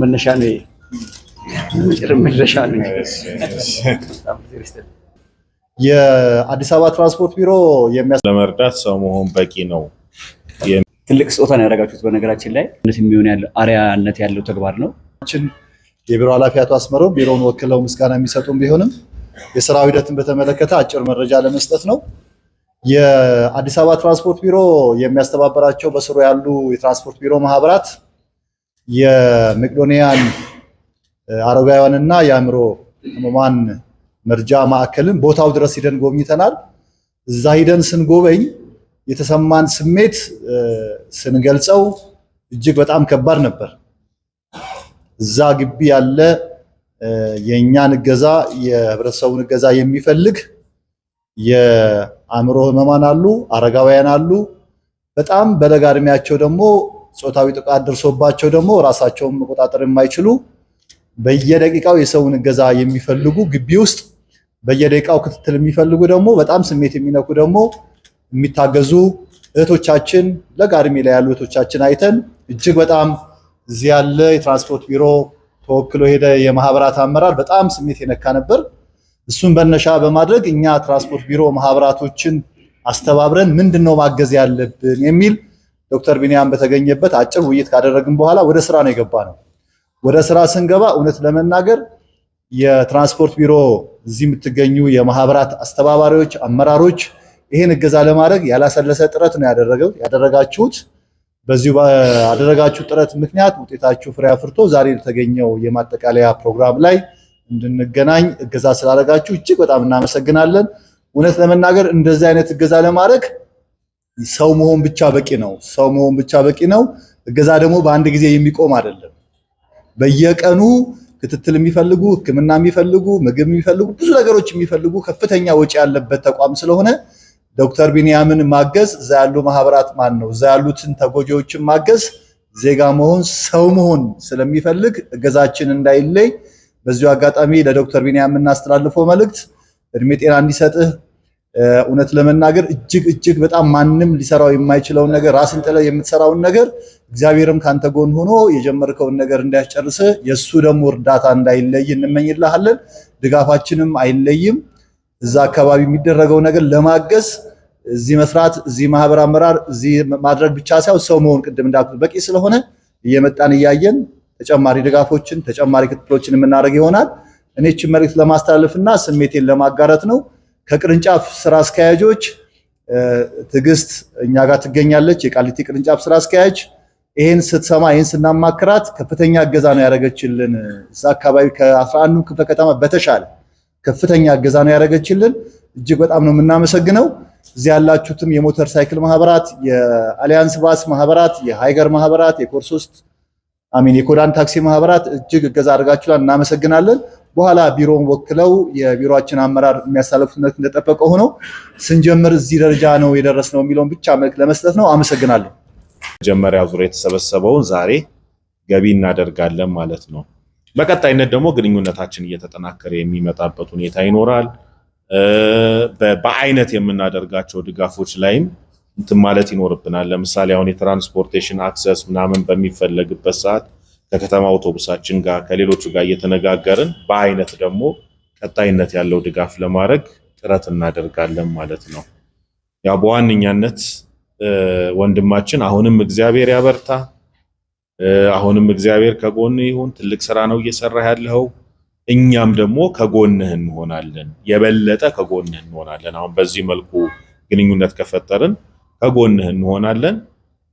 መነሻ ነው መጨረሻ ነው። የአዲስ አበባ ትራንስፖርት ቢሮ ለመርዳት ሰው መሆን በቂ ነው። ትልቅ ስጦታ ነው ያደረጋችሁት። በነገራችን ላይ የሚሆን ያለው አሪያነት ያለው ተግባር ነው። የቢሮ ኃላፊ አቶ አስመረው ቢሮውን ወክለው ምስጋና የሚሰጡም ቢሆንም የስራው ሂደትን በተመለከተ አጭር መረጃ ለመስጠት ነው። የአዲስ አበባ ትራንስፖርት ቢሮ የሚያስተባበራቸው በስሩ ያሉ የትራንስፖርት ቢሮ ማህበራት የመቄዶንያን አረጋውያንና የአእምሮ ህሙማን መርጃ ማዕከልን ቦታው ድረስ ሂደን ጎብኝተናል። እዛ ሂደን ስንጎበኝ የተሰማን ስሜት ስንገልጸው እጅግ በጣም ከባድ ነበር። እዛ ግቢ ያለ የእኛን እገዛ የህብረተሰቡን እገዛ የሚፈልግ የአእምሮ ህሙማን አሉ፣ አረጋውያን አሉ። በጣም በለጋ እድሜያቸው ደግሞ ጾታዊ ጥቃት ደርሶባቸው ደግሞ ራሳቸውን መቆጣጠር የማይችሉ በየደቂቃው የሰውን እገዛ የሚፈልጉ ግቢ ውስጥ በየደቂቃው ክትትል የሚፈልጉ ደግሞ በጣም ስሜት የሚነኩ ደግሞ የሚታገዙ እህቶቻችን ለጋ እድሜ ላይ ያሉ እህቶቻችን አይተን እጅግ በጣም እዚህ ያለ የትራንስፖርት ቢሮ ተወክሎ ሄደ የማህበራት አመራር በጣም ስሜት የነካ ነበር። እሱን መነሻ በማድረግ እኛ ትራንስፖርት ቢሮ ማህበራቶችን አስተባብረን ምንድነው ማገዝ ያለብን የሚል ዶክተር ቢኒያም በተገኘበት አጭር ውይይት ካደረግን በኋላ ወደ ስራ ነው የገባነው። ወደ ስራ ስንገባ እውነት ለመናገር የትራንስፖርት ቢሮ እዚህ የምትገኙ የማህበራት አስተባባሪዎች፣ አመራሮች ይሄን እገዛ ለማድረግ ያላሰለሰ ጥረት ነው ያደረጋችሁት። በዚሁ ባደረጋችሁ ጥረት ምክንያት ውጤታችሁ ፍሬ አፍርቶ ዛሬ የተገኘው የማጠቃለያ ፕሮግራም ላይ እንድንገናኝ እገዛ ስላደረጋችሁ እጅግ በጣም እናመሰግናለን። እውነት ለመናገር እንደዚህ አይነት እገዛ ለማድረግ ሰው መሆን ብቻ በቂ ነው። ሰው መሆን ብቻ በቂ ነው። እገዛ ደግሞ በአንድ ጊዜ የሚቆም አይደለም። በየቀኑ ክትትል የሚፈልጉ ሕክምና የሚፈልጉ ምግብ የሚፈልጉ ብዙ ነገሮች የሚፈልጉ ከፍተኛ ወጪ ያለበት ተቋም ስለሆነ ዶክተር ቢኒያምን ማገዝ እዛ ያሉ ማህበራት እዛ ያሉትን ተጎጂዎችን ማገዝ ዜጋ መሆን ሰው መሆን ስለሚፈልግ እገዛችን እንዳይለይ በዚሁ አጋጣሚ ለዶክተር ቢኒያም የምናስተላልፈው መልእክት እድሜ ጤና እንዲሰጥህ። እውነት ለመናገር እጅግ በጣም ማንም ሊሰራው የማይችለውን ነገር ራስን ጥለህ የምትሰራውን ነገር እግዚአብሔርም ካንተ ጎን ሆኖ የጀመርከውን ነገር እንዲያስጨርስህ የሱ ደግሞ እርዳታ እንዳይለይ እንመኝልሃለን። ድጋፋችንም አይለይም። እዛ አካባቢ የሚደረገው ነገር ለማገዝ እዚህ መስራት እዚህ ማህበር አመራር እዚህ ማድረግ ብቻ ሳይሆን ሰው መሆን ቅድም እንዳልኩት በቂ ስለሆነ እየመጣን እያየን ተጨማሪ ድጋፎችን ተጨማሪ ክትትሎችን የምናደርግ ይሆናል። እኔ እቺን መልእክት ለማስተላለፍና ስሜቴን ለማጋራት ነው። ከቅርንጫፍ ስራ አስኪያጆች ትዕግስት እኛ ጋር ትገኛለች። የቃሊቲ ቅርንጫፍ ስራ አስኪያጅ ይሄን ስትሰማ ይሄን ስናማክራት ከፍተኛ እገዛ ነው ያደረገችልን። እዛ አካባቢ ከ11 ክፍለ ከተማ በተሻለ ከፍተኛ እገዛ ነው ያደረገችልን። እጅግ በጣም ነው የምናመሰግነው። እዚህ ያላችሁትም የሞተር ሳይክል ማህበራት፣ የአሊያንስ ባስ ማህበራት፣ የሃይገር ማህበራት፣ የኮዳን ታክሲ ማህበራት እጅግ እገዛ አድርጋችኋል፣ እናመሰግናለን። በኋላ ቢሮውን ወክለው የቢሮአችን አመራር የሚያሳልፉት መልእክት እንደጠበቀ ሆኖ ስንጀምር እዚህ ደረጃ ነው የደረስነው የሚለውን ብቻ መልእክት ለመስጠት ነው። አመሰግናለሁ። መጀመሪያ ዙር የተሰበሰበውን ዛሬ ገቢ እናደርጋለን ማለት ነው። በቀጣይነት ደግሞ ግንኙነታችን እየተጠናከረ የሚመጣበት ሁኔታ ይኖራል። በአይነት የምናደርጋቸው ድጋፎች ላይም እንትን ማለት ይኖርብናል። ለምሳሌ አሁን የትራንስፖርቴሽን አክሰስ ምናምን በሚፈለግበት ሰዓት ከከተማ አውቶቡሳችን ጋር ከሌሎቹ ጋር እየተነጋገርን በአይነት ደግሞ ቀጣይነት ያለው ድጋፍ ለማድረግ ጥረት እናደርጋለን ማለት ነው። ያው በዋነኛነት ወንድማችን አሁንም እግዚአብሔር ያበርታ፣ አሁንም እግዚአብሔር ከጎን ይሁን። ትልቅ ስራ ነው እየሰራ ያለው። እኛም ደግሞ ከጎንህ እንሆናለን፣ የበለጠ ከጎንህ እንሆናለን። አሁን በዚህ መልኩ ግንኙነት ከፈጠርን ከጎንህ እንሆናለን።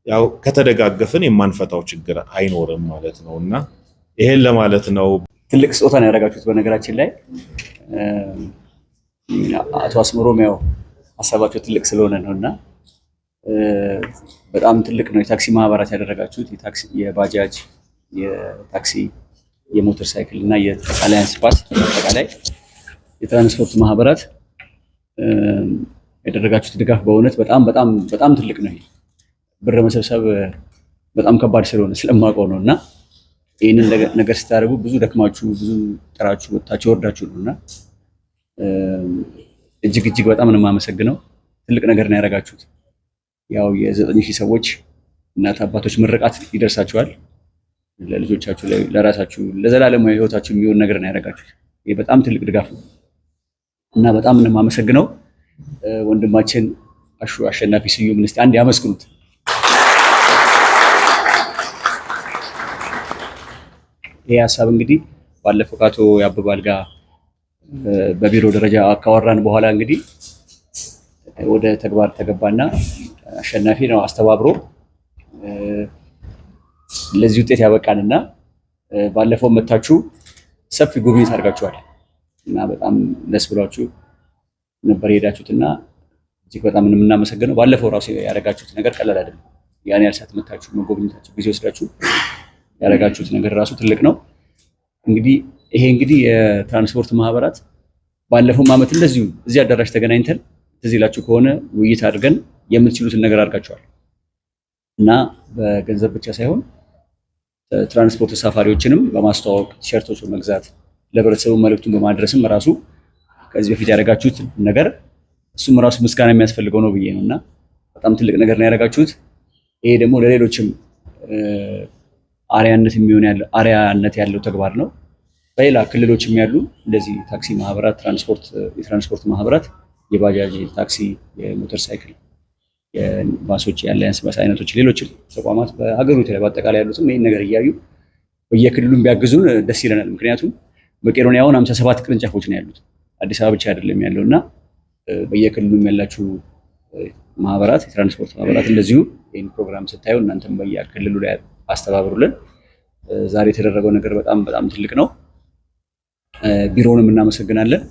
ያው ከተደጋገፍን የማንፈታው ችግር አይኖርም ማለት ነውና ይሄን ለማለት ነው። ትልቅ ስጦታ ነው ያደረጋችሁት። በነገራችን ላይ አቶ አስመሮም ያው ሀሳባቸው ትልቅ ስለሆነ ነውና በጣም ትልቅ ነው። የታክሲ ማህበራት ያደረጋችሁት የባጃጅ፣ የታክሲ፣ የሞተር ሳይክል እና የአሊያንስ ባስ አጠቃላይ የትራንስፖርት ማህበራት ያደረጋችሁት ድጋፍ በእውነት በጣም ትልቅ ነው። ብር መሰብሰብ በጣም ከባድ ስለሆነ ስለማውቀው ነውና ይህንን ነገር ስታደርጉ ብዙ ደክማችሁ ብዙ ጥራችሁ ወጣችሁ ወርዳችሁ ነውና እጅግ በጣም ነው የማመሰግነው። ትልቅ ነገር ነው ያደረጋችሁት። ያው የ9000 ሰዎች እናት አባቶች ምርቃት ይደርሳቸዋል። ለልጆቻችሁ ለራሳችሁ ለዘላለማዊ ህይወታችሁ የሚሆን ነገር ነው ያደረጋችሁት። ይሄ በጣም ትልቅ ድጋፍ ነው እና በጣም ነው የማመሰግነው። ወንድማችን አሸናፊ ስዩም እስቲ አንድ ያመስግኑት። ይሄ ሀሳብ እንግዲህ ባለፈው ከአቶ ያበባል ጋር በቢሮ ደረጃ ካወራን በኋላ እንግዲህ ወደ ተግባር ተገባና አሸናፊ ነው አስተባብሮ ለዚህ ውጤት ያበቃንና ባለፈው መታችሁ ሰፊ ጉብኝት አድርጋችኋል እና በጣም ደስ ብሏችሁ ነበር ሄዳችሁትና እጅግ በጣም የምናመሰግነው። ባለፈው ራሱ ያደረጋችሁት ነገር ቀላል አይደለም። ያን ያህል ሰዓት መታችሁ መጎብኘታችሁ ጊዜ ወስዳችሁ ያደረጋችሁት ነገር ራሱ ትልቅ ነው። እንግዲህ ይሄ እንግዲህ የትራንስፖርት ማህበራት ባለፈው ዓመት እንደዚሁ እዚህ አዳራሽ ተገናኝተን ትዝ ይላችሁ ከሆነ ውይይት አድርገን የምትችሉትን ነገር አድርጋችኋል እና በገንዘብ ብቻ ሳይሆን ትራንስፖርት ተሳፋሪዎችንም በማስተዋወቅ ቲሸርቶች በመግዛት ለህብረተሰቡ መልእክቱን በማድረስም ራሱ ከዚህ በፊት ያደረጋችሁት ነገር እሱም ራሱ ምስጋና የሚያስፈልገው ነው ብዬ ነው እና በጣም ትልቅ ነገር ነው ያደረጋችሁት። ይሄ ደግሞ ለሌሎችም አርአያነት ያለው ተግባር ነው። በሌላ ክልሎችም ያሉ እንደዚህ ታክሲ ማህበራት፣ የትራንስፖርት ማህበራት የባጃጅ፣ ታክሲ፣ የሞተር ሳይክል፣ የባሶች፣ የአላያንስ ባስ አይነቶች፣ ሌሎችም ተቋማት በሀገሪቱ ላይ በአጠቃላይ ያሉትም ይህን ነገር እያዩ በየክልሉም ቢያግዙን ደስ ይለናል። ምክንያቱም መቄዶንያ አሁን 57 ቅርንጫፎች ነው ያሉት፣ አዲስ አበባ ብቻ አይደለም ያለው እና በየክልሉም ያላችሁ ማህበራት፣ የትራንስፖርት ማህበራት እንደዚሁ ይህን ፕሮግራም ስታዩ እናንተም በየክልሉ ላይ አስተባብሩልን። ዛሬ የተደረገው ነገር በጣም በጣም ትልቅ ነው። ቢሮውንም እናመሰግናለን።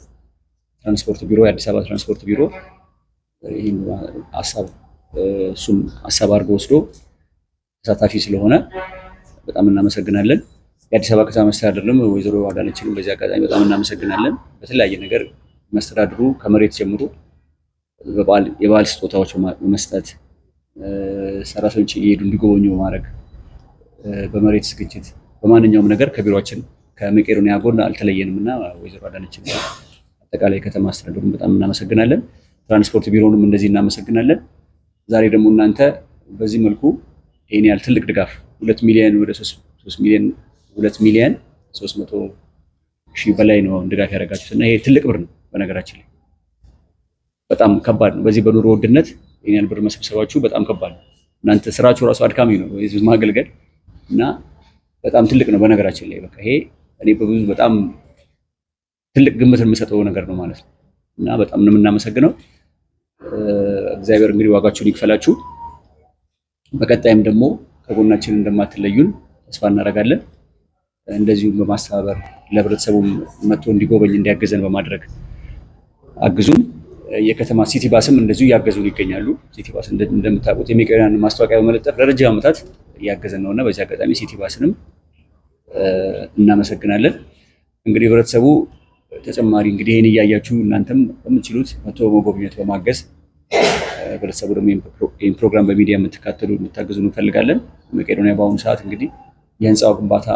ትራንስፖርት ቢሮ፣ የአዲስ አበባ ትራንስፖርት ቢሮ ይህን ሀሳብ እሱም ሀሳብ አድርጎ ወስዶ ተሳታፊ ስለሆነ በጣም እናመሰግናለን። የአዲስ አበባ ከተማ መስተዳድርንም ወይዘሮ አዳነችንም በዚህ አጋጣሚ በጣም እናመሰግናለን። በተለያየ ነገር መስተዳድሩ ከመሬት ጀምሮ የበዓል ስጦታዎች በመስጠት ሰራተኞች እየሄዱ እንዲጎበኙ በማድረግ በመሬት ዝግጅት በማንኛውም ነገር ከቢሮችን ከመቄዶንያ ጎን አልተለየንም እና ወይዘሮ አዳነችን አጠቃላይ ከተማ አስተዳደሩን በጣም እናመሰግናለን። ትራንስፖርት ቢሮውንም እንደዚህ እናመሰግናለን። ዛሬ ደግሞ እናንተ በዚህ መልኩ ይሄን ያህል ትልቅ ድጋፍ 2 ሚሊዮን ወደ 3 ሚሊዮን 300 ሺህ በላይ ነው ድጋፍ ያደረጋችሁት እና ይሄ ትልቅ ብር ነው። በነገራችን ላይ በጣም ከባድ ነው። በዚህ በኑሮ ውድነት ይሄን ያህል ብር መሰብሰባችሁ በጣም ከባድ ነው። እናንተ ስራችሁ ራሱ አድካሚ ነው ህዝብ ማገልገል እና በጣም ትልቅ ነው። በነገራችን ላይ በቃ ይሄ እኔ በብዙ በጣም ትልቅ ግምት የምሰጠው ነገር ነው ማለት ነው እና በጣም ነው የምናመሰግነው። እግዚአብሔር እንግዲህ ዋጋችሁን ይክፈላችሁ። በቀጣይም ደግሞ ከጎናችን እንደማትለዩን ተስፋ እናደርጋለን። እንደዚሁም በማስተባበር ለህብረተሰቡም መጥቶ እንዲጎበኝ እንዲያገዘን በማድረግ አግዙን። የከተማ ሲቲ ባስም እንደዚሁ እያገዙን ይገኛሉ። ሲቲ ባስ እንደምታውቁት የመቄዶንያን ማስታወቂያ በመለጠፍ ለረጅም ዓመታት እያገዘን ነውና በዚህ አጋጣሚ ሲቲ ባስንም እናመሰግናለን። እንግዲህ ህብረተሰቡ ተጨማሪ እንግዲህ ይህን እያያችሁ እናንተም በምትችሉት መጥቶ መጎብኘት በማገዝ ህብረተሰቡ ደግሞ ይህን ፕሮግራም በሚዲያ የምትካተሉ እንድታግዙ እንፈልጋለን። መቄዶንያ በአሁኑ ሰዓት እንግዲህ የህንፃው ግንባታ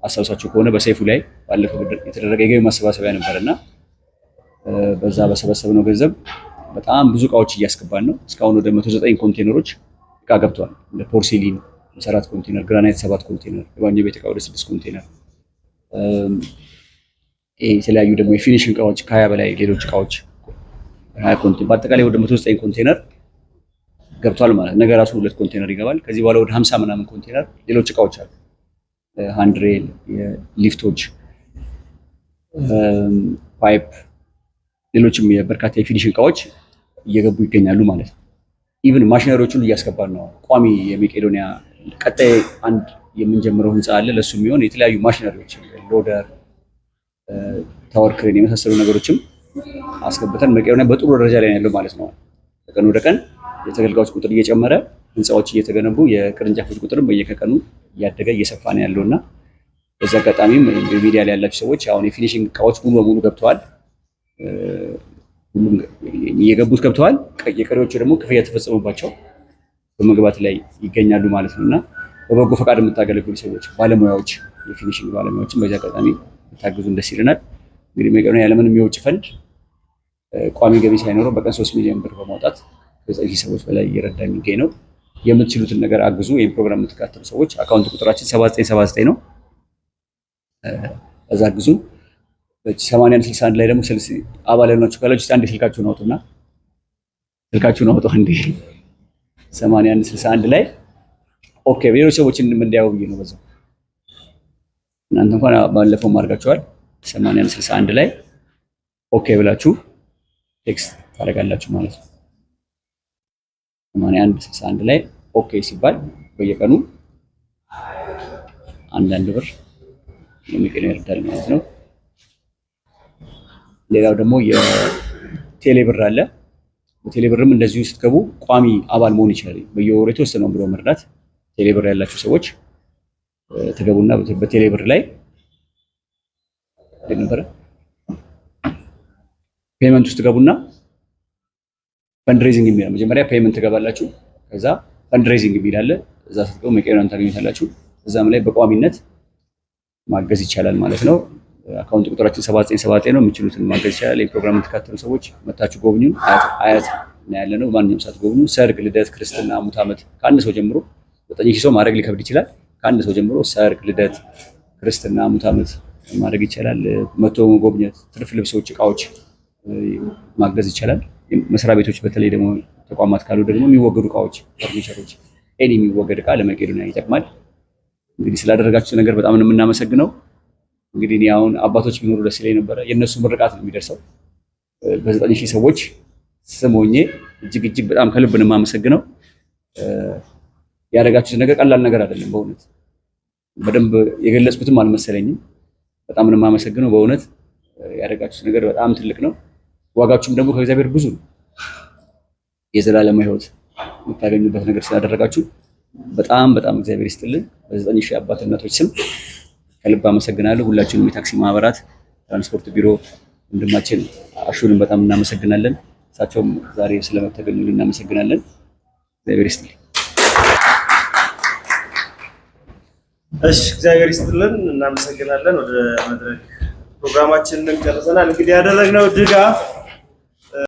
አስታውሳችሁ ከሆነ በሰይፉ ላይ ባለፈው የተደረገ የገቢ ማሰባሰቢያ ነበርና በዛ በሰበሰብነው ገንዘብ በጣም ብዙ እቃዎች እያስገባን ነው። እስካሁን ወደ 109 ኮንቴነሮች እቃ ገብተዋል። እንደ ፖርሲሊን 7 ኮንቴነር፣ ግራናይት 7 ኮንቴነር፣ የባኞ ቤት እቃ ወደ 6 ኮንቴነር፣ የተለያዩ ደግሞ የፊኒሽንግ እቃዎች ከ20 በላይ ሌሎች እቃዎች 20 ኮንቴነር፣ በአጠቃላይ ወደ 109 ኮንቴነር ገብቷል ማለት ነገ ራሱ 2 ኮንቴነር ይገባል። ከዚህ በኋላ ወደ 50 ምናምን ኮንቴነር ሌሎች እቃዎች አሉ። ሃንድሬል፣ ሊፍቶች፣ ፓይፕ፣ ሌሎችም የበርካታ የፊኒሽንግ እቃዎች እየገቡ ይገኛሉ ማለት ነው። ኢቭን ማሽነሪዎቹን እያስገባን ነው። ቋሚ የመቄዶንያ ቀጣይ አንድ የምንጀምረው ህንፃ አለ። ለሱ የሚሆን የተለያዩ ማሽነሪዎች ሎደር፣ ታወር ክሬን የመሳሰሉ ነገሮችም አስገብተን መቄዶንያ በጥሩ ደረጃ ላይ ያለው ማለት ነው። ከቀን ወደ ቀን የተገልጋዮች ቁጥር እየጨመረ ህንፃዎች እየተገነቡ የቅርንጫፎች ቁጥርም በየቀኑ እያደገ እየሰፋ ነው ያለውና በዚህ አጋጣሚም ሚዲያ ላይ ያላችሁ ሰዎች አሁን የፊኒሽንግ እቃዎች ሙሉ በሙሉ ገብተዋል። ሁሉም የገቡት ገብተዋል። የቀሪዎቹ ደግሞ ክፍያ ተፈጽሞባቸው በመግባት ላይ ይገኛሉ ማለት ነውና በበጎ ፈቃድ የምታገለግሉ ሰዎች፣ ባለሙያዎች፣ የፊኒሽንግ ባለሙያዎችን በዚህ አጋጣሚ ብታግዙን ደስ ይለናል። እንግዲህ መቄዶንያ ያለምንም የውጭ ፈንድ ቋሚ ገቢ ሳይኖረው በቀን 3 ሚሊዮን ብር በማውጣት ከ9 ሰዎች በላይ እየረዳ የሚገኝ ነው። የምትችሉትን ነገር አግዙ። ይህን ፕሮግራም የምትከታተሉ ሰዎች አካውንት ቁጥራችን 7979 ነው። እዛ አግዙ። 8161 ላይ ደግሞ አባል ያልሆናችሁ ካላችሁ አንዴ ስልካችሁን አውጡና አንዴ 8161 ላይ ኦኬ ሌሎች ሰዎችን እንዲያዩ ብዬ ነው በዛው። እናንተ እንኳን ባለፈው አድርጋችኋል። 8161 ላይ ኦኬ ብላችሁ ቴክስት ታደርጋላችሁ ማለት ነው። 8161 ላይ ኦኬ ሲባል በየቀኑ አንዳንድ ብር የሚቀር ይርዳል ማለት ነው። ሌላው ደግሞ የቴሌ ብር አለ። በቴሌ ብርም እንደዚሁ ስትገቡ ቋሚ አባል መሆን ይችላል። በየወሩ የተወሰነውን ብሎ መርዳት። ቴሌ ብር ያላችሁ ሰዎች ትገቡና በቴሌ ብር ላይ ነበር ፔመንት ውስጥ ትገቡና ፈንድሬዚንግ የሚል መጀመሪያ ፔመንት ትገባላችሁ። ከዛ ፈንድሬዚንግ የሚል አለ። እዛ ስትገቡ መቄዶንያን ታገኙታላችሁ። እዛም ላይ በቋሚነት ማገዝ ይቻላል ማለት ነው። አካውንት ቁጥራችን 7979 ነው። የምችሉትን ማገዝ ይቻላል። የፕሮግራም የምትከታተሉ ሰዎች መታችሁ ጎብኙ። አያት ነው ያለ ነው። ማንኛውም ሰዓት ጎብኙ። ሰርግ፣ ልደት፣ ክርስትና፣ ሙት ዓመት ከአንድ ሰው ጀምሮ 9000 ሰው ማድረግ ሊከብድ ይችላል። ከአንድ ሰው ጀምሮ ሰርግ፣ ልደት፣ ክርስትና፣ ሙት ዓመት ማድረግ ይቻላል። መቶ መጎብኘት፣ ትርፍ ልብሶች፣ እቃዎች ማገዝ ይቻላል። መስሪያ ቤቶች በተለይ ደግሞ ተቋማት ካሉ ደግሞ የሚወገዱ እቃዎች፣ ፈርኒቸሮች፣ ኤኒ የሚወገድ እቃ ለመቄዶንያ ይጠቅማል። እንግዲህ ስላደረጋችሁ ነገር በጣም ነው የምናመሰግነው። እንግዲህ እኔ አሁን አባቶች ቢኖሩ ደስ ይለኝ ነበረ። የእነሱ ምርቃት ነው የሚደርሰው። በ9000 ሰዎች ስም ሆኜ እጅግ በጣም ከልብ ነው የማመሰግነው። ያደረጋችሁት ነገር ቀላል ነገር አይደለም። በእውነት በደንብ የገለጽኩትም አልመሰለኝም። በጣም ነው የማመሰግነው። በእውነት ያደረጋችሁት ነገር በጣም ትልቅ ነው። ዋጋችሁም ደግሞ ከእግዚአብሔር ብዙ ነው። የዘላለም ሕይወት የምታገኙበት ነገር ስላደረጋችሁ በጣም እግዚአብሔር ይስጥልን። በ9000 አባት እናቶች ስም ከልብ አመሰግናለሁ። ሁላችንም የታክሲ ማህበራት፣ ትራንስፖርት ቢሮ ወንድማችን አሹልን በጣም እናመሰግናለን። እሳቸውም ዛሬ ስለመተገኙልን እናመሰግናለን። እግዚአብሔር ይስጥልን። እሺ፣ እግዚአብሔር ይስጥልን። እናመሰግናለን። ወደ መድረክ ፕሮግራማችንን ጨርሰናል። እንግዲህ ያደረግነው ድጋፍ